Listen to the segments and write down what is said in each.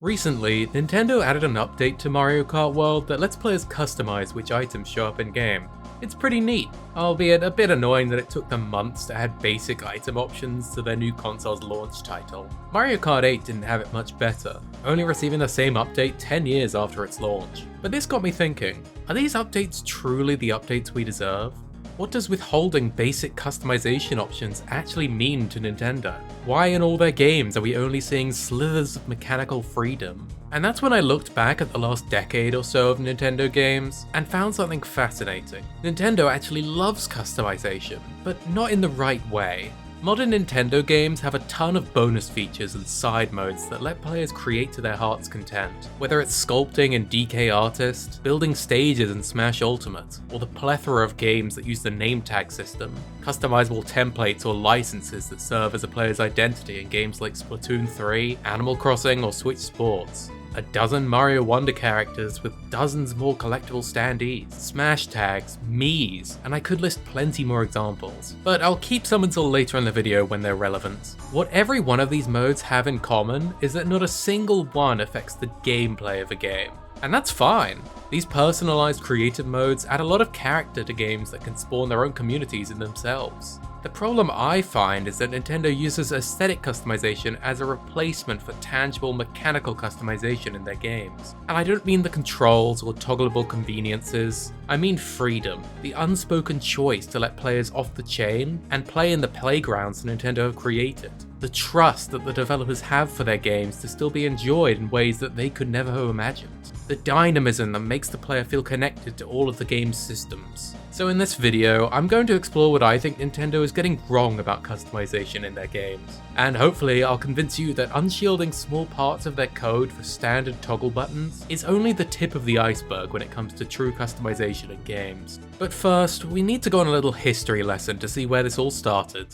Recently, Nintendo added an update to Mario Kart World that lets players customize which items show up in-game. It's pretty neat, albeit a bit annoying that it took them months to add basic item options to their new console's launch title. Mario Kart 8 didn't have it much better, only receiving the same update 10 years after its launch. But this got me thinking, are these updates truly the updates we deserve? What does withholding basic customization options actually mean to Nintendo? Why in all their games are we only seeing slithers of mechanical freedom? And that's when I looked back at the last decade or so of Nintendo games and found something fascinating. Nintendo actually loves customization, but not in the right way. Modern Nintendo games have a ton of bonus features and side modes that let players create to their heart's content. Whether it's sculpting in DK Artist, building stages in Smash Ultimate, or the plethora of games that use the name tag system, customizable templates or licenses that serve as a player's identity in games like Splatoon 3, Animal Crossing, or Switch Sports. A dozen Mario Wonder characters with dozens more collectible standees, smash tags, Miis, and I could list plenty more examples, but I'll keep some until later in the video when they're relevant. What every one of these modes have in common is that not a single one affects the gameplay of a game. And that's fine. These personalized creative modes add a lot of character to games that can spawn their own communities in themselves. The problem I find is that Nintendo uses aesthetic customization as a replacement for tangible mechanical customization in their games. And I don't mean the controls or toggleable conveniences, I mean freedom, the unspoken choice to let players off the chain and play in the playgrounds Nintendo have created. The trust that the developers have for their games to still be enjoyed in ways that they could never have imagined. The dynamism that makes the player feel connected to all of the game's systems. So in this video, I'm going to explore what I think Nintendo is getting wrong about customization in their games. And hopefully I'll convince you that unshielding small parts of their code for standard toggle buttons is only the tip of the iceberg when it comes to true customization in games. But first, we need to go on a little history lesson to see where this all started.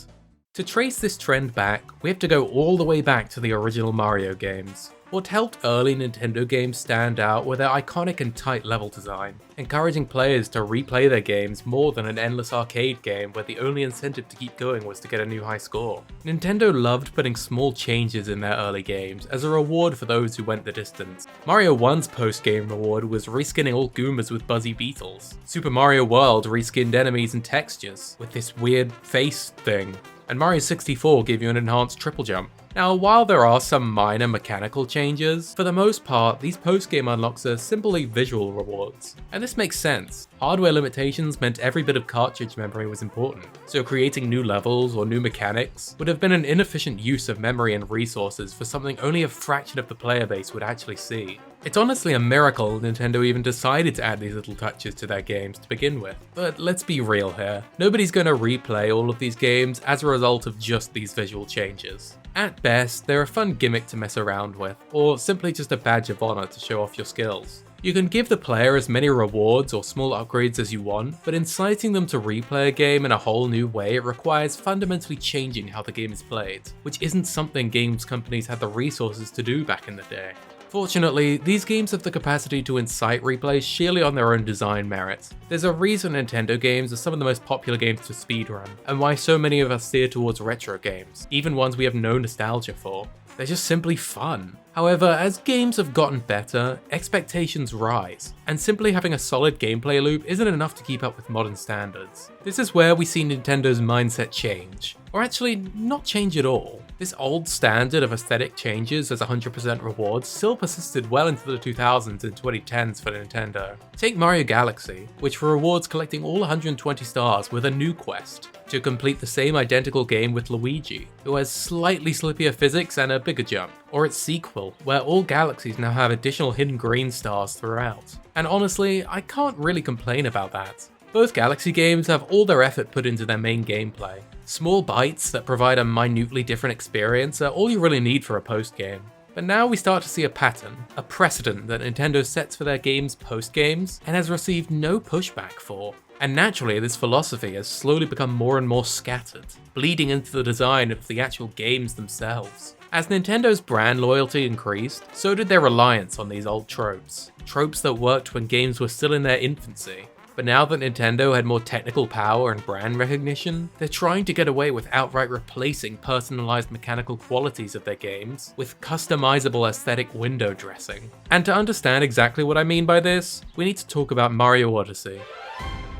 To trace this trend back, we have to go all the way back to the original Mario games. What helped early Nintendo games stand out were their iconic and tight level design, encouraging players to replay their games more than an endless arcade game where the only incentive to keep going was to get a new high score. Nintendo loved putting small changes in their early games as a reward for those who went the distance. Mario 1's post-game reward was reskinning all Goombas with Buzzy Beetles. Super Mario World reskinned enemies and textures with this weird face thing. And Mario 64 gave you an enhanced triple jump. Now, while there are some minor mechanical changes, for the most part, these post-game unlocks are simply visual rewards. And this makes sense. Hardware limitations meant every bit of cartridge memory was important, so creating new levels or new mechanics would have been an inefficient use of memory and resources for something only a fraction of the player base would actually see. It's honestly a miracle Nintendo even decided to add these little touches to their games to begin with. But let's be real here, nobody's going to replay all of these games as a result of just these visual changes. At best, they're a fun gimmick to mess around with, or simply just a badge of honor to show off your skills. You can give the player as many rewards or small upgrades as you want, but inciting them to replay a game in a whole new way requires fundamentally changing how the game is played, which isn't something games companies had the resources to do back in the day. Fortunately, these games have the capacity to incite replays sheerly on their own design merits. There's a reason Nintendo games are some of the most popular games to speedrun, and why so many of us steer towards retro games, even ones we have no nostalgia for. They're just simply fun. However, as games have gotten better, expectations rise, and simply having a solid gameplay loop isn't enough to keep up with modern standards. This is where we see Nintendo's mindset change, or actually not change at all. This old standard of aesthetic changes as 100% rewards still persisted well into the 2000s and 2010s for Nintendo. Take Mario Galaxy, which rewards collecting all 120 stars with a new quest, to complete the same identical game with Luigi, who has slightly slippier physics and a bigger jump, or its sequel, where all galaxies now have additional hidden green stars throughout. And honestly, I can't really complain about that. Both Galaxy games have all their effort put into their main gameplay. Small bites that provide a minutely different experience are all you really need for a post-game. But now we start to see a pattern, a precedent that Nintendo sets for their games post-games and has received no pushback for. And naturally, this philosophy has slowly become more and more scattered, bleeding into the design of the actual games themselves. As Nintendo's brand loyalty increased, so did their reliance on these old tropes. Tropes that worked when games were still in their infancy. But now that Nintendo had more technical power and brand recognition, they're trying to get away with outright replacing personalized mechanical qualities of their games with customizable aesthetic window dressing. And to understand exactly what I mean by this, we need to talk about Mario Odyssey.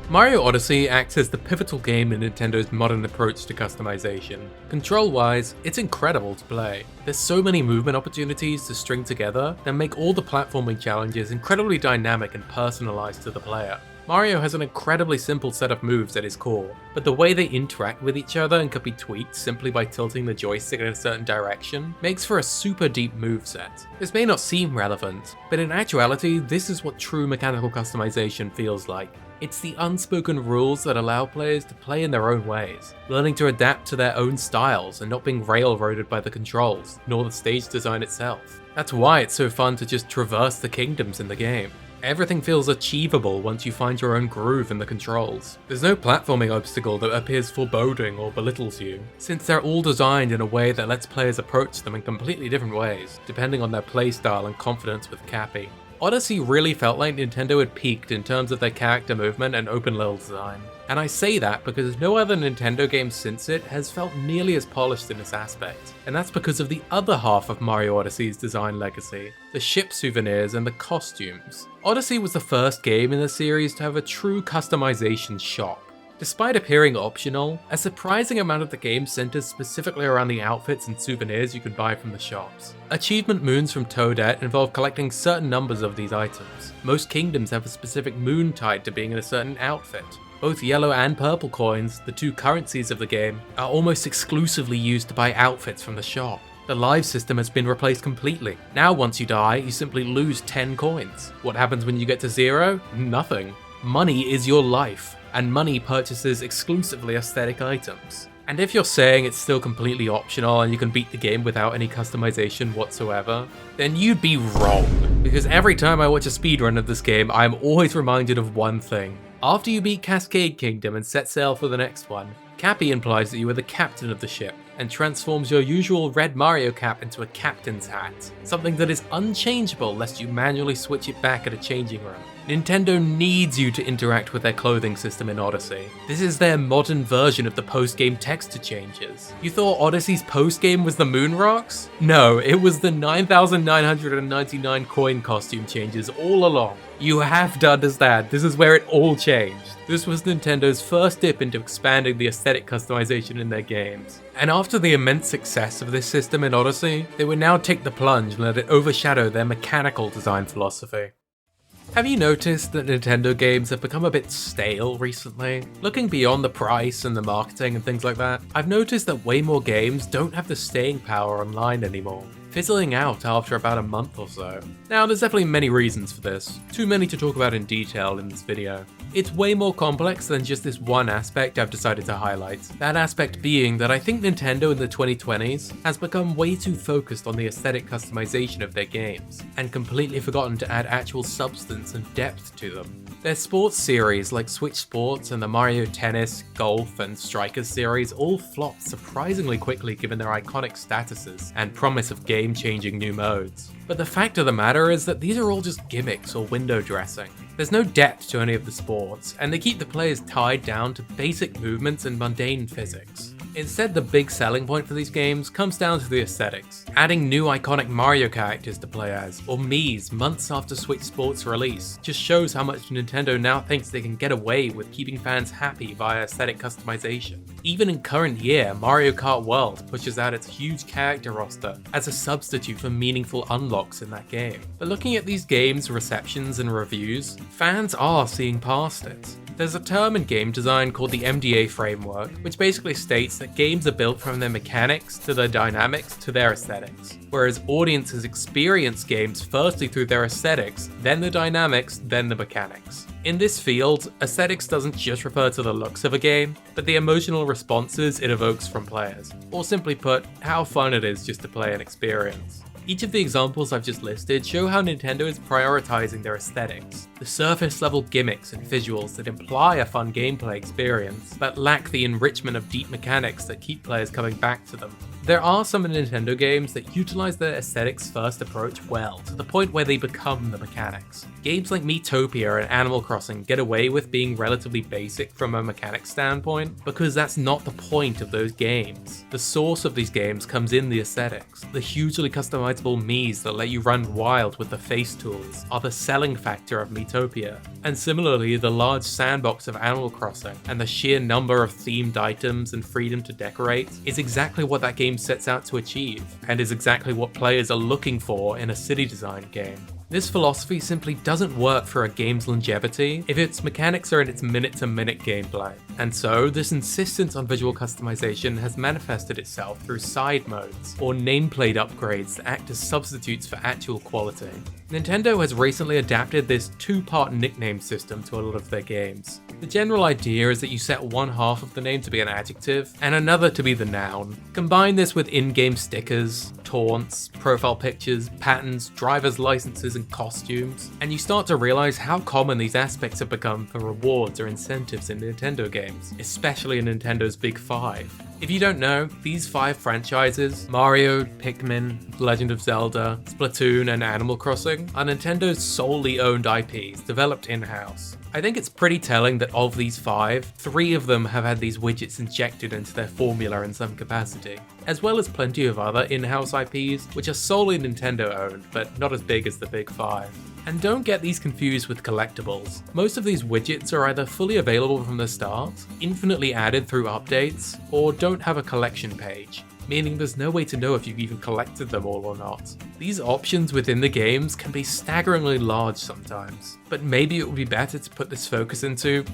Mario Odyssey acts as the pivotal game in Nintendo's modern approach to customization. Control-wise, it's incredible to play. There's so many movement opportunities to string together that make all the platforming challenges incredibly dynamic and personalized to the player. Mario has an incredibly simple set of moves at his core, but the way they interact with each other and can be tweaked simply by tilting the joystick in a certain direction makes for a super deep moveset. This may not seem relevant, but in actuality, this is what true mechanical customization feels like. It's the unspoken rules that allow players to play in their own ways, learning to adapt to their own styles and not being railroaded by the controls, nor the stage design itself. That's why it's so fun to just traverse the kingdoms in the game. Everything feels achievable once you find your own groove in the controls. There's no platforming obstacle that appears foreboding or belittles you, since they're all designed in a way that lets players approach them in completely different ways, depending on their playstyle and confidence with Cappy. Odyssey really felt like Nintendo had peaked in terms of their character movement and open level design. And I say that because no other Nintendo game since it has felt nearly as polished in this aspect. And that's because of the other half of Mario Odyssey's design legacy, the ship souvenirs and the costumes. Odyssey was the first game in the series to have a true customization shop. Despite appearing optional, a surprising amount of the game centers specifically around the outfits and souvenirs you could buy from the shops. Achievement moons from Toadette involve collecting certain numbers of these items. Most kingdoms have a specific moon tied to being in a certain outfit. Both yellow and purple coins, the two currencies of the game, are almost exclusively used to buy outfits from the shop. The live system has been replaced completely. Now once you die, you simply lose 10 coins. What happens when you get to 0? Nothing. Money is your life, and money purchases exclusively aesthetic items. And if you're saying it's still completely optional and you can beat the game without any customization whatsoever, then you'd be wrong. Because every time I watch a speedrun of this game, I'm always reminded of one thing. After you beat Cascade Kingdom and set sail for the next one, Cappy implies that you are the captain of the ship, and transforms your usual red Mario cap into a captain's hat, something that is unchangeable lest you manually switch it back at a changing room. Nintendo needs you to interact with their clothing system in Odyssey. This is their modern version of the post-game texture changes. You thought Odyssey's post-game was the moon rocks? No, it was the 9,999 coin costume changes all along. You have to understand, this is where it all changed. This was Nintendo's first dip into expanding the aesthetic customization in their games. And after the immense success of this system in Odyssey, they would now take the plunge and let it overshadow their mechanical design philosophy. Have you noticed that Nintendo games have become a bit stale recently? Looking beyond the price and the marketing and things like that, I've noticed that way more games don't have the staying power online anymore, fizzling out after about a month or so. Now, there's definitely many reasons for this, too many to talk about in detail in this video. It's way more complex than just this one aspect I've decided to highlight. That aspect being that I think Nintendo in the 2020s has become way too focused on the aesthetic customization of their games, and completely forgotten to add actual substance and depth to them. Their sports series like Switch Sports and the Mario Tennis, Golf, and Strikers series all flopped surprisingly quickly given their iconic statuses and promise of game-changing new modes. But the fact of the matter is that these are all just gimmicks or window dressing. There's no depth to any of the sports, and they keep the players tied down to basic movements and mundane physics. Instead, the big selling point for these games comes down to the aesthetics. Adding new iconic Mario characters to play as, or Mii's months after Switch Sports release, just shows how much Nintendo now thinks they can get away with keeping fans happy via aesthetic customization. Even in current year, Mario Kart World pushes out its huge character roster as a substitute for meaningful unlocks in that game. But looking at these games' receptions and reviews, fans are seeing past it. There's a term in game design called the MDA framework, which basically states that games are built from their mechanics to their dynamics to their aesthetics, whereas audiences experience games firstly through their aesthetics, then the dynamics, then the mechanics. In this field, aesthetics doesn't just refer to the looks of a game, but the emotional responses it evokes from players, or simply put, how fun it is just to play and experience. Each of the examples I've just listed show how Nintendo is prioritizing their aesthetics, the surface level gimmicks and visuals that imply a fun gameplay experience, but lack the enrichment of deep mechanics that keep players coming back to them. There are some Nintendo games that utilize their aesthetics first approach well, to the point where they become the mechanics. Games like Miitopia and Animal Crossing get away with being relatively basic from a mechanics standpoint, because that's not the point of those games. The source of these games comes in the aesthetics. The hugely customizable Miis that let you run wild with the face tools are the selling factor of Miitopia. And similarly, the large sandbox of Animal Crossing and the sheer number of themed items and freedom to decorate is exactly what that game sets out to achieve, and is exactly what players are looking for in a city design game. This philosophy simply doesn't work for a game's longevity if its mechanics are in its minute-to-minute gameplay, and so this insistence on visual customization has manifested itself through side modes, or nameplate upgrades that act as substitutes for actual quality. Nintendo has recently adapted this two-part nickname system to a lot of their games. The general idea is that you set one half of the name to be an adjective, and another to be the noun. Combine this with in-game stickers, taunts, profile pictures, patterns, driver's licenses, and costumes, and you start to realize how common these aspects have become for rewards or incentives in Nintendo games, especially in Nintendo's Big Five. If you don't know, these 5 franchises, Mario, Pikmin, Legend of Zelda, Splatoon, and Animal Crossing, are Nintendo's solely owned IPs, developed in-house. I think it's pretty telling that of these 5, 3 of them have had these widgets injected into their formula in some capacity, as well as plenty of other in-house IPs, which are solely Nintendo owned, but not as big as the Big 5. And don't get these confused with collectibles. Most of these widgets are either fully available from the start, infinitely added through updates, or don't have a collection page, meaning there's no way to know if you've even collected them all or not. These options within the games can be staggeringly large sometimes, but maybe it would be better to put this focus into,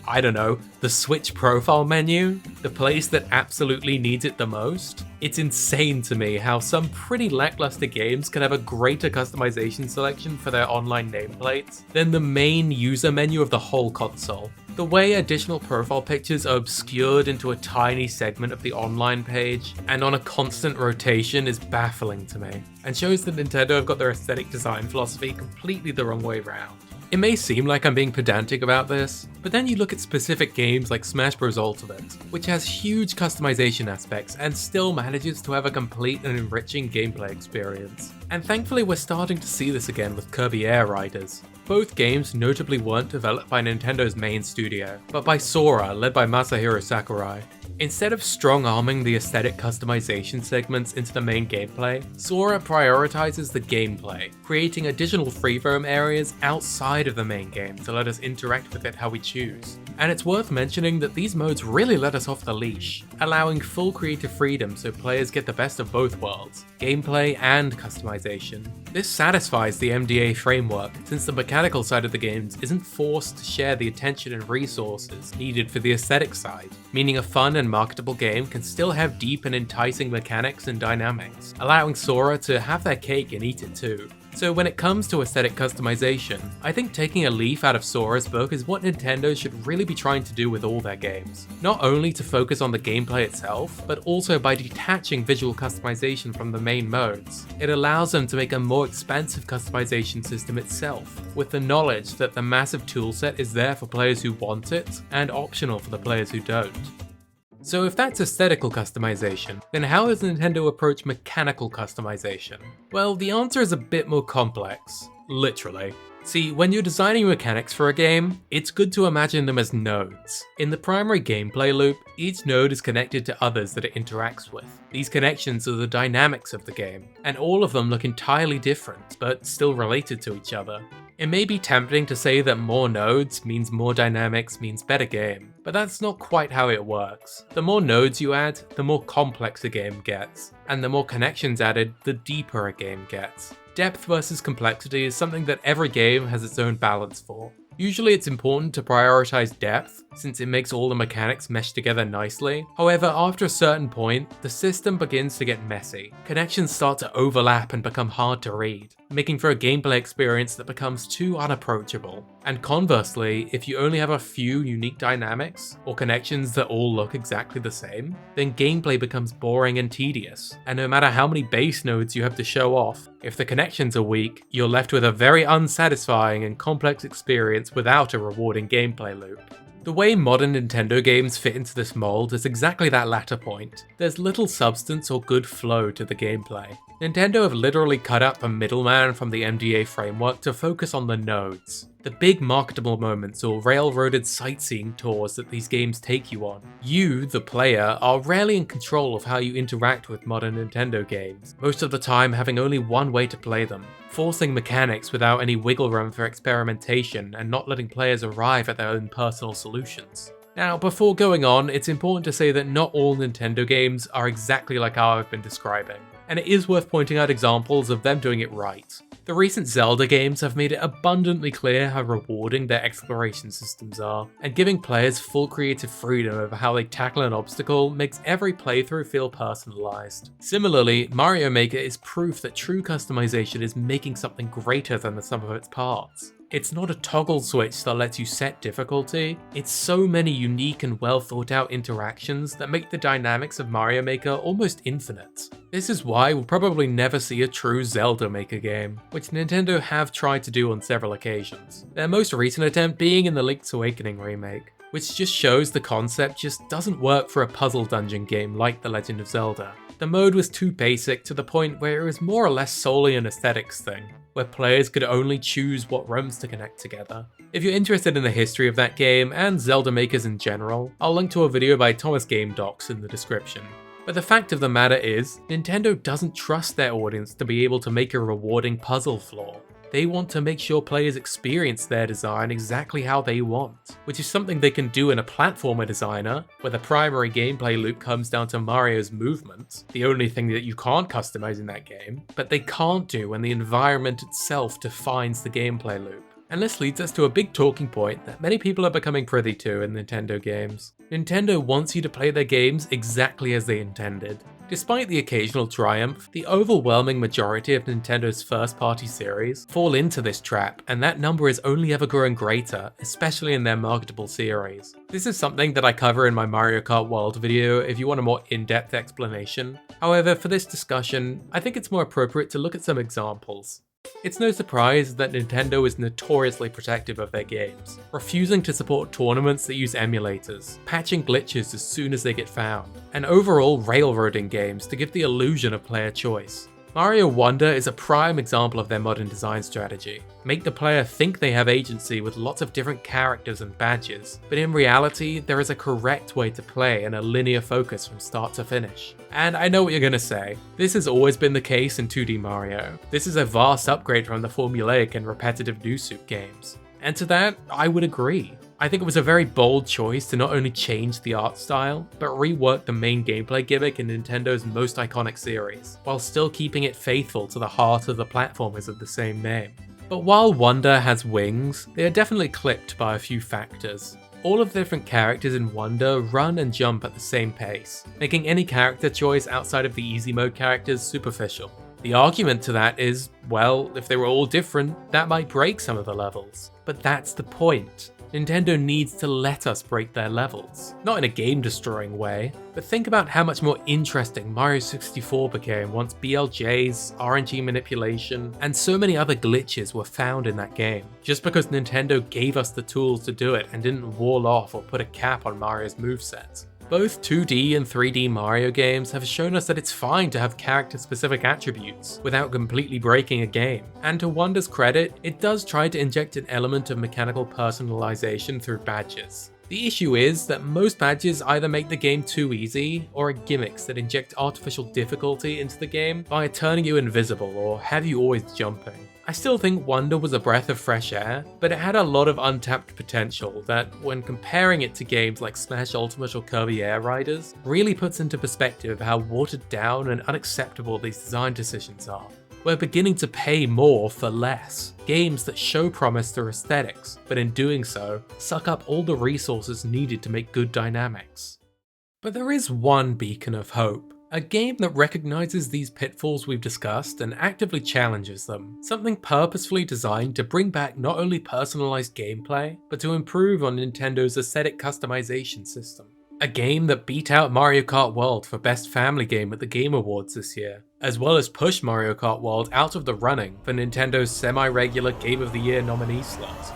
I don't know, the Switch profile menu, the place that absolutely needs it the most. It's insane to me how some pretty lackluster games can have a greater customization selection for their online nameplates than the main user menu of the whole console. The way additional profile pictures are obscured into a tiny segment of the online page and on a constant rotation is baffling to me, and shows that Nintendo have got their aesthetic design philosophy completely the wrong way round. It may seem like I'm being pedantic about this, but then you look at specific games like Smash Bros. Ultimate, which has huge customization aspects and still manages to have a complete and enriching gameplay experience. And thankfully we're starting to see this again with Kirby Air Riders. Both games notably weren't developed by Nintendo's main studio, but by Sora, led by Masahiro Sakurai. Instead of strong-arming the aesthetic customization segments into the main gameplay, Sora prioritizes the gameplay, creating additional free-roam areas outside of the main game to let us interact with it how we choose. And it's worth mentioning that these modes really let us off the leash, allowing full creative freedom so players get the best of both worlds, gameplay and customization. This satisfies the MDA framework, since the mechanical side of the games isn't forced to share the attention and resources needed for the aesthetic side, meaning a fun and marketable game can still have deep and enticing mechanics and dynamics, allowing Sora to have their cake and eat it too. So when it comes to aesthetic customization, I think taking a leaf out of Sora's book is what Nintendo should really be trying to do with all their games. Not only to focus on the gameplay itself, but also by detaching visual customization from the main modes. It allows them to make a more expansive customization system itself, with the knowledge that the massive toolset is there for players who want it, and optional for the players who don't. So if that's aesthetical customization, then how does Nintendo approach mechanical customization? Well, the answer is a bit more complex. Literally. See, when you're designing mechanics for a game, it's good to imagine them as nodes. In the primary gameplay loop, each node is connected to others that it interacts with. These connections are the dynamics of the game, and all of them look entirely different, but still related to each other. It may be tempting to say that more nodes means more dynamics means better game, but that's not quite how it works. The more nodes you add, the more complex a game gets, and the more connections added, the deeper a game gets. Depth versus complexity is something that every game has its own balance for. Usually it's important to prioritize depth, since it makes all the mechanics mesh together nicely. However, after a certain point, the system begins to get messy. Connections start to overlap and become hard to read, making for a gameplay experience that becomes too unapproachable. And conversely, if you only have a few unique dynamics, or connections that all look exactly the same, then gameplay becomes boring and tedious. And no matter how many base nodes you have to show off, if the connections are weak, you're left with a very unsatisfying and complex experience without a rewarding gameplay loop. The way modern Nintendo games fit into this mold is exactly that latter point. There's little substance or good flow to the gameplay. Nintendo have literally cut out the middleman from the MDA framework to focus on the nodes. The big marketable moments or railroaded sightseeing tours that these games take you on. You, the player, are rarely in control of how you interact with modern Nintendo games, most of the time having only one way to play them, forcing mechanics without any wiggle room for experimentation and not letting players arrive at their own personal solutions. Now, before going on, it's important to say that not all Nintendo games are exactly like how I've been describing, and it is worth pointing out examples of them doing it right. The recent Zelda games have made it abundantly clear how rewarding their exploration systems are, and giving players full creative freedom over how they tackle an obstacle makes every playthrough feel personalized. Similarly, Mario Maker is proof that true customization is making something greater than the sum of its parts. It's not a toggle switch that lets you set difficulty, it's so many unique and well thought out interactions that make the dynamics of Mario Maker almost infinite. This is why we'll probably never see a true Zelda Maker game, which Nintendo have tried to do on several occasions. Their most recent attempt being in the Link's Awakening remake, which just shows the concept just doesn't work for a puzzle dungeon game like The Legend of Zelda. The mode was too basic to the point where it was more or less solely an aesthetics thing, where players could only choose what rooms to connect together. If you're interested in the history of that game and Zelda makers in general, I'll link to a video by Thomas Game Docs in the description. But the fact of the matter is, Nintendo doesn't trust their audience to be able to make a rewarding puzzle floor. They want to make sure players experience their design exactly how they want, which is something they can do in a platformer designer, where the primary gameplay loop comes down to Mario's movement, the only thing that you can't customize in that game, but they can't do when the environment itself defines the gameplay loop. And this leads us to a big talking point that many people are becoming privy to in Nintendo games. Nintendo wants you to play their games exactly as they intended. Despite the occasional triumph, the overwhelming majority of Nintendo's first-party series fall into this trap, and that number is only ever growing greater, especially in their marketable series. This is something that I cover in my Mario Kart World video if you want a more in-depth explanation. However, for this discussion, I think it's more appropriate to look at some examples. It's no surprise that Nintendo is notoriously protective of their games, refusing to support tournaments that use emulators, patching glitches as soon as they get found, and overall railroading games to give the illusion of player choice. Mario Wonder is a prime example of their modern design strategy. Make the player think they have agency with lots of different characters and badges, but in reality, there is a correct way to play and a linear focus from start to finish. And I know what you're gonna say, this has always been the case in 2D Mario. This is a vast upgrade from the formulaic and repetitive New Soup games. And to that, I would agree. I think it was a very bold choice to not only change the art style, but rework the main gameplay gimmick in Nintendo's most iconic series, while still keeping it faithful to the heart of the platformers of the same name. But while Wonder has wings, they are definitely clipped by a few factors. All of the different characters in Wonder run and jump at the same pace, making any character choice outside of the easy mode characters superficial. The argument to that is, well, if they were all different, that might break some of the levels. But that's the point. Nintendo needs to let us break their levels. Not in a game-destroying way, but think about how much more interesting Mario 64 became once BLJs, RNG manipulation, and so many other glitches were found in that game, just because Nintendo gave us the tools to do it and didn't wall off or put a cap on Mario's moveset. Both 2D and 3D Mario games have shown us that it's fine to have character-specific attributes without completely breaking a game, and to Wonder's credit, it does try to inject an element of mechanical personalization through badges. The issue is that most badges either make the game too easy, or are gimmicks that inject artificial difficulty into the game by turning you invisible or have you always jumping. I still think Wonder was a breath of fresh air, but it had a lot of untapped potential that, when comparing it to games like Smash Ultimate or Kirby Air Riders, really puts into perspective how watered down and unacceptable these design decisions are. We're beginning to pay more for less. Games that show promise through aesthetics, but in doing so, suck up all the resources needed to make good dynamics. But there is one beacon of hope. A game that recognizes these pitfalls we've discussed and actively challenges them. Something purposefully designed to bring back not only personalized gameplay, but to improve on Nintendo's aesthetic customization system. A game that beat out Mario Kart World for Best Family Game at the Game Awards this year, as well as pushed Mario Kart World out of the running for Nintendo's semi-regular Game of the Year nominee slot.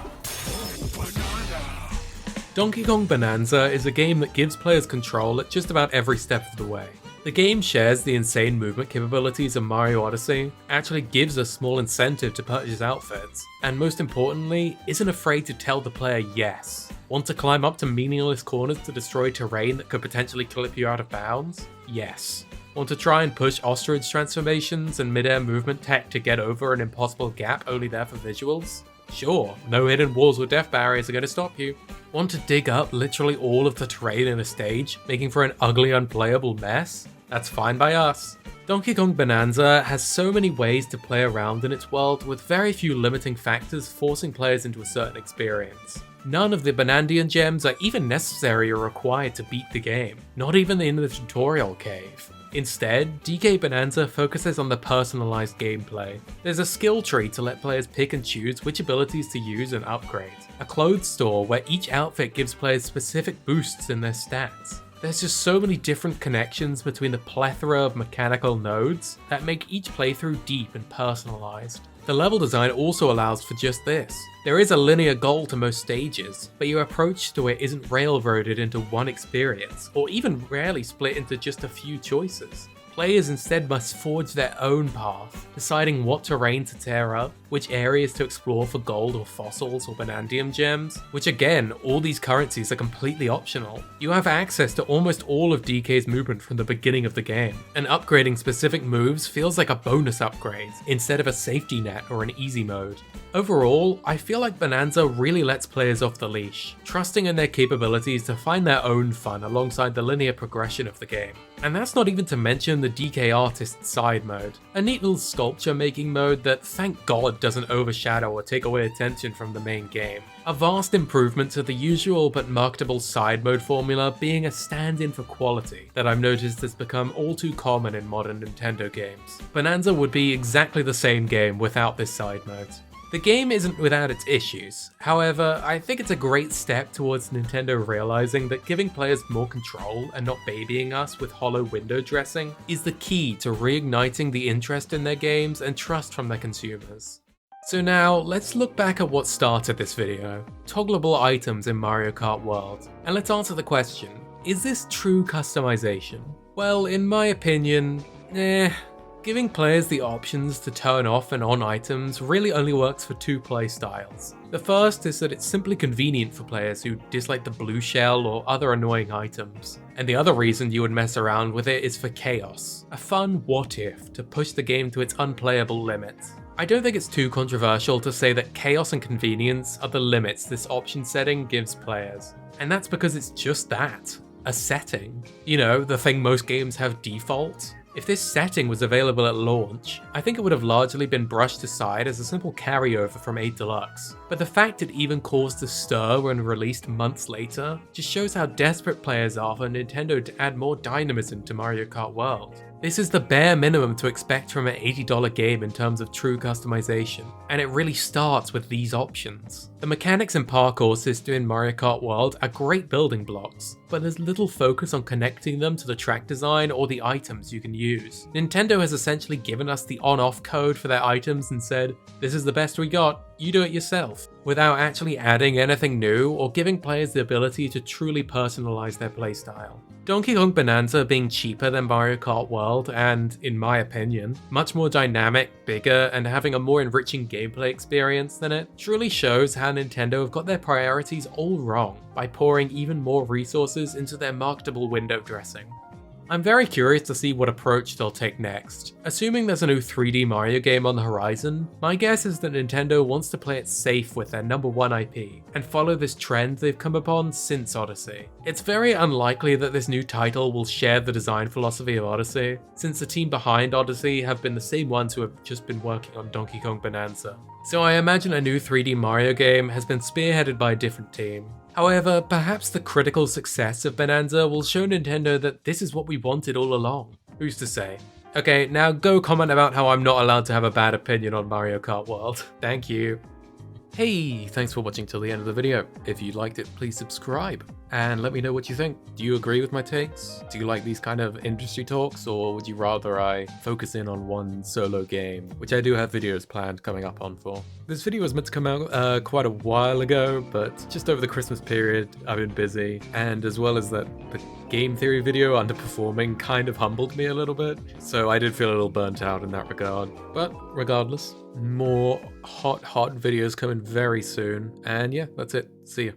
Donkey Kong Bonanza is a game that gives players control at just about every step of the way. The game shares the insane movement capabilities of Mario Odyssey, actually gives a small incentive to purchase outfits, and most importantly, isn't afraid to tell the player yes. Want to climb up to meaningless corners to destroy terrain that could potentially clip you out of bounds? Yes. Want to try and push ostrich transformations and mid-air movement tech to get over an impossible gap only there for visuals? Sure, no hidden walls or death barriers are going to stop you. Want to dig up literally all of the terrain in a stage, making for an ugly unplayable mess? That's fine by us. Donkey Kong Bonanza has so many ways to play around in its world, with very few limiting factors forcing players into a certain experience. None of the Bonandian gems are even necessary or required to beat the game, not even in the tutorial cave. Instead, DK Bonanza focuses on the personalized gameplay. There's a skill tree to let players pick and choose which abilities to use and upgrade. A clothes store where each outfit gives players specific boosts in their stats. There's just so many different connections between the plethora of mechanical nodes that make each playthrough deep and personalized. The level design also allows for just this. There is a linear goal to most stages, but your approach to it isn't railroaded into one experience, or even rarely split into just a few choices. Players instead must forge their own path, deciding what terrain to tear up, which areas to explore for gold or fossils or Bonandium gems, which again, all these currencies are completely optional. You have access to almost all of DK's movement from the beginning of the game, and upgrading specific moves feels like a bonus upgrade, instead of a safety net or an easy mode. Overall, I feel like Bonanza really lets players off the leash, trusting in their capabilities to find their own fun alongside the linear progression of the game. And that's not even to mention the DK Artist side mode, a neat little sculpture making mode that thank God doesn't overshadow or take away attention from the main game. A vast improvement to the usual but marketable side mode formula being a stand-in for quality that I've noticed has become all too common in modern Nintendo games. Bonanza would be exactly the same game without this side mode. The game isn't without its issues, however, I think it's a great step towards Nintendo realizing that giving players more control and not babying us with hollow window dressing is the key to reigniting the interest in their games and trust from their consumers. So now, let's look back at what started this video, toggleable items in Mario Kart World, and let's answer the question, is this true customization? Well, in my opinion, Giving players the options to turn off and on items really only works for two play styles. The first is that it's simply convenient for players who dislike the blue shell or other annoying items. And the other reason you would mess around with it is for chaos, a fun what if to push the game to its unplayable limits. I don't think it's too controversial to say that chaos and convenience are the limits this option setting gives players. And that's because it's just that, a setting. You know, the thing most games have default. If this setting was available at launch, I think it would have largely been brushed aside as a simple carryover from 8 Deluxe, but the fact it even caused a stir when released months later just shows how desperate players are for Nintendo to add more dynamism to Mario Kart World. This is the bare minimum to expect from an $80 game in terms of true customization, and it really starts with these options. The mechanics and parkour system in Mario Kart World are great building blocks, but there's little focus on connecting them to the track design or the items you can use. Nintendo has essentially given us the on-off code for their items and said, this is the best we got, you do it yourself, without actually adding anything new or giving players the ability to truly personalize their playstyle. Donkey Kong Bonanza being cheaper than Mario Kart World and, in my opinion, much more dynamic, bigger, and having a more enriching gameplay experience than it, truly shows how Nintendo have got their priorities all wrong by pouring even more resources into their marketable window dressing. I'm very curious to see what approach they'll take next. Assuming there's a new 3D Mario game on the horizon, my guess is that Nintendo wants to play it safe with their #1 IP, and follow this trend they've come upon since Odyssey. It's very unlikely that this new title will share the design philosophy of Odyssey, since the team behind Odyssey have been the same ones who have just been working on Donkey Kong Bonanza. So I imagine a new 3D Mario game has been spearheaded by a different team. However, perhaps the critical success of Bonanza will show Nintendo that this is what we wanted all along. Who's to say? Okay, now go comment about how I'm not allowed to have a bad opinion on Mario Kart World. Thank you. Hey, thanks for watching till the end of the video. If you liked it, please subscribe. and let me know what you think. Do you agree with my takes? Do you like these kind of industry talks, or would you rather I focus in on one solo game, which I do have videos planned coming up on for. This video was meant to come out quite a while ago, but just over the Christmas period I've been busy, and as well as that, the game theory video underperforming kind of humbled me a little bit, so I did feel a little burnt out in that regard. But regardless, more hot videos coming very soon, and yeah, that's it. See ya.